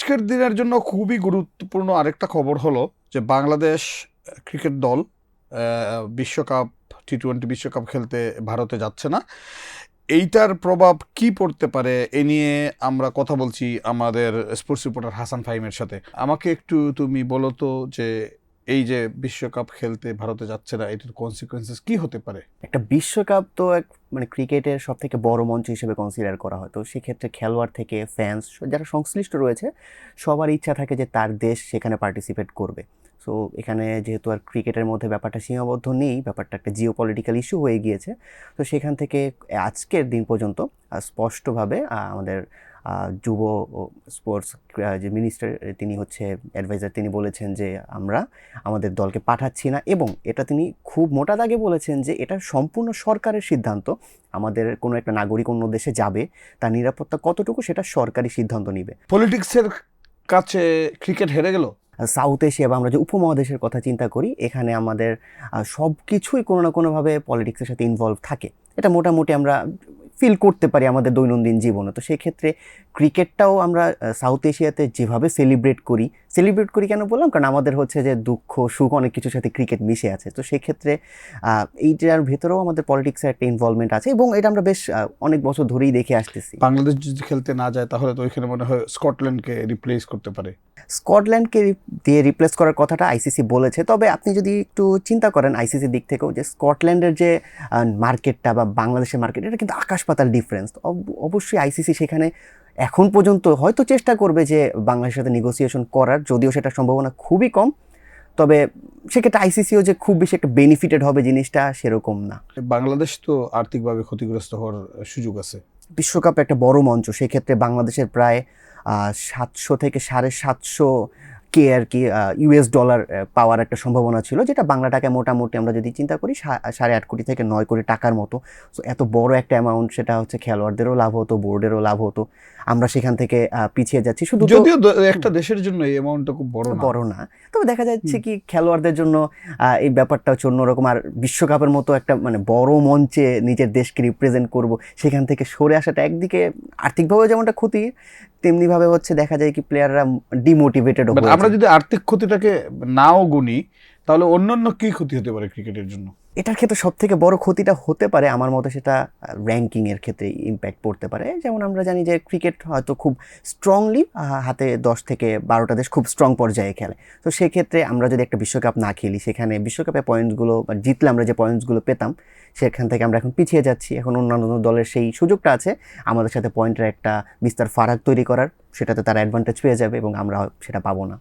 আজকের দিনের জন্য খুবই গুরুত্বপূর্ণ আরেকটা খবর হলো যে বাংলাদেশ ক্রিকেট দল বিশ্বকাপ টি-20 বিশ্বকাপ খেলতে ভারতে যাচ্ছে না। এইটার প্রভাব কি পড়তে পারে এ নিয়ে আমরা কথা বলছি আমাদের স্পোর্টস রিপোর্টার হাসান ফাহিমের সাথে। আমাকে একটু তুমি বলো তো যে এই যে বিশ্বকাপ খেলতে ভারতে যাচ্ছে না, এটার কনসিকুয়েন্সেস কি হতে পারে? একটা বিশ্বকাপ তো এক ক্রিকেটের সব থেকে বড় মঞ্চ হিসেবে কনসিডার করা হয়। তো সেক্ষেত্রে খেলোয়াড় থেকে ফ্যান্স যারা সংশ্লিষ্ট রয়েছে সবার ইচ্ছা থাকে যে তার দেশ সেখানে পার্টিসিপেট করবে। সো এখানে যেহেতু আর ক্রিকেটের মধ্যে ব্যাপারটা সীমাবদ্ধ নেই, ব্যাপারটা একটা জিও পলিটিক্যাল ইস্যু হয়ে গিয়েছে। তো সেখান থেকে আজকের দিন পর্যন্ত স্পষ্টভাবে আমাদের যুব ও স্পোর্টস যে মিনিস্টার তিনি হচ্ছে অ্যাডভাইজার, তিনি বলেছেন যে আমরা আমাদের দলকে পাঠাচ্ছি না, এবং এটা তিনি খুব মোটা দাগে বলেছেন যে এটা সম্পূর্ণ সরকারের সিদ্ধান্ত। আমাদের কোনো একটা নাগরিক অন্য দেশে যাবে, তার নিরাপত্তা কতটুকু সেটা সরকারি সিদ্ধান্ত নিবে। পলিটিক্সের কাছে ক্রিকেট হেরে গেল। সাউথ এশিয়া বা আমরা যে উপমহাদেশের কথা চিন্তা করি, এখানে আমাদের সব কিছুই কোনো না কোনোভাবে পলিটিক্সের সাথে ইনভলভ থাকে। এটা মোটামুটি আমরা ফিল করতে পারি আমাদের দৈনন্দিন জীবনে। তো সেক্ষেত্রে ক্রিকেটটাও আমরা সাউথ এশিয়াতে যেভাবে সেলিব্রেট করি কেন বললাম, কারণ আমাদের হচ্ছে যে দুঃখ সুখ অনেক কিছুর সাথে ক্রিকেট মিশে আছে। তো সেক্ষেত্রে এইটার ভেতরেও আমাদের পলিটিক্সের একটা ইনভলভমেন্ট আছে, এবং এটা আমরা বেশ অনেক বছর ধরেই দেখে আসতেছি। বাংলাদেশ যদি খেলতে না যায় তাহলে তো ওইখানে মনে হয় স্কটল্যান্ডকে রিপ্লেস করতে পারে। স্কটল্যান্ডকে দিয়ে রিপ্লেস করার কথাটা আইসিসি বলেছে, তবে আপনি যদি একটু চিন্তা করেন আইসিসির দিক থেকেও, যে স্কটল্যান্ডের যে মার্কেটটা বা বাংলাদেশের মার্কেট, এটা কিন্তু আকাশ পাতাল ডিফারেন্স। অবশ্যই আইসিসি সেখানে এখন পর্যন্ত হয়তো চেষ্টা করবে যে বাংলাদেশের সাথে নেগোসিয়েশন করার, যদিও সেটা সম্ভাবনা খুবই কম। তবে সেক্ষেত্রে আইসিসিও যে খুব বেশি একটা বেনিফিটেড হবে জিনিসটা সেরকম না। বাংলাদেশ তো আর্থিকভাবে ক্ষতিগ্রস্ত হওয়ার সুযোগ আছে। বিশ্বকাপ একটা বড় মঞ্চ, সেক্ষেত্রে বাংলাদেশের প্রায় 700 থেকে 750 কে আর কি ইউএস ডলার পাওয়ার একটা সম্ভাবনা ছিল, যেটা বাংলা টাকায় মোটামুটি আমরা যদি চিন্তা করি 8.5 কোটি থেকে 9 কোটি টাকার মতো। সো এত বড় একটা অ্যামাউন্ট, সেটা হচ্ছে খেলোয়াড়দেরও লাভ হতো, বোর্ডেরও লাভ হতো। আমরা সেখান থেকে পিছিয়ে যাচ্ছি। শুধু যদিও একটা দেশের জন্য এই অ্যামাউন্টটা খুব বড় না, তবে দেখা যাচ্ছে কি খেলোয়াড়দের জন্য এই ব্যাপারটা হচ্ছে অন্যরকম। আর বিশ্বকাপের মতো একটা বড় মঞ্চে নিজের দেশকে রিপ্রেজেন্ট করব, সেখান থেকে সরে আসাটা একদিকে আর্থিকভাবে যেমনটা ক্ষতি, তেমনিভাবে হচ্ছে দেখা যায় কি প্লেয়াররা ডিমোটিভেটেড হয়ে যায়। আমরা যদি আর্থিক ক্ষতিটাকে নাও গুনি তাহলে অন্যান্য কি ক্ষতি হতে পারে ক্রিকেটের জন্য? এটার ক্ষেত্রে সব থেকে বড় ক্ষতিটা হতে পারে আমার মতে, সেটা র্যাঙ্কিংয়ের ক্ষেত্রে ইম্প্যাক্ট পড়তে পারে। যেমন আমরা জানি যে ক্রিকেট হয়তো খুব স্ট্রংলি হাতে 10 থেকে 12টা দেশ খুব স্ট্রং পর্যায়ে খেলে। তো সেক্ষেত্রে আমরা যদি একটা বিশ্বকাপ না খেলি, সেখানে বিশ্বকাপে পয়েন্টসগুলো জিতলে আমরা যে পয়েন্টসগুলো পেতাম, সেখান থেকে আমরা এখন পিছিয়ে যাচ্ছি। এখন অন্যান্য দলের সেই সুযোগটা আছে আমাদের সাথে পয়েন্টের একটা বিস্তার ফারাক তৈরি করার, সেটাতে তারা অ্যাডভান্টেজ পেয়ে যাবে এবং আমরা সেটা পাবো না।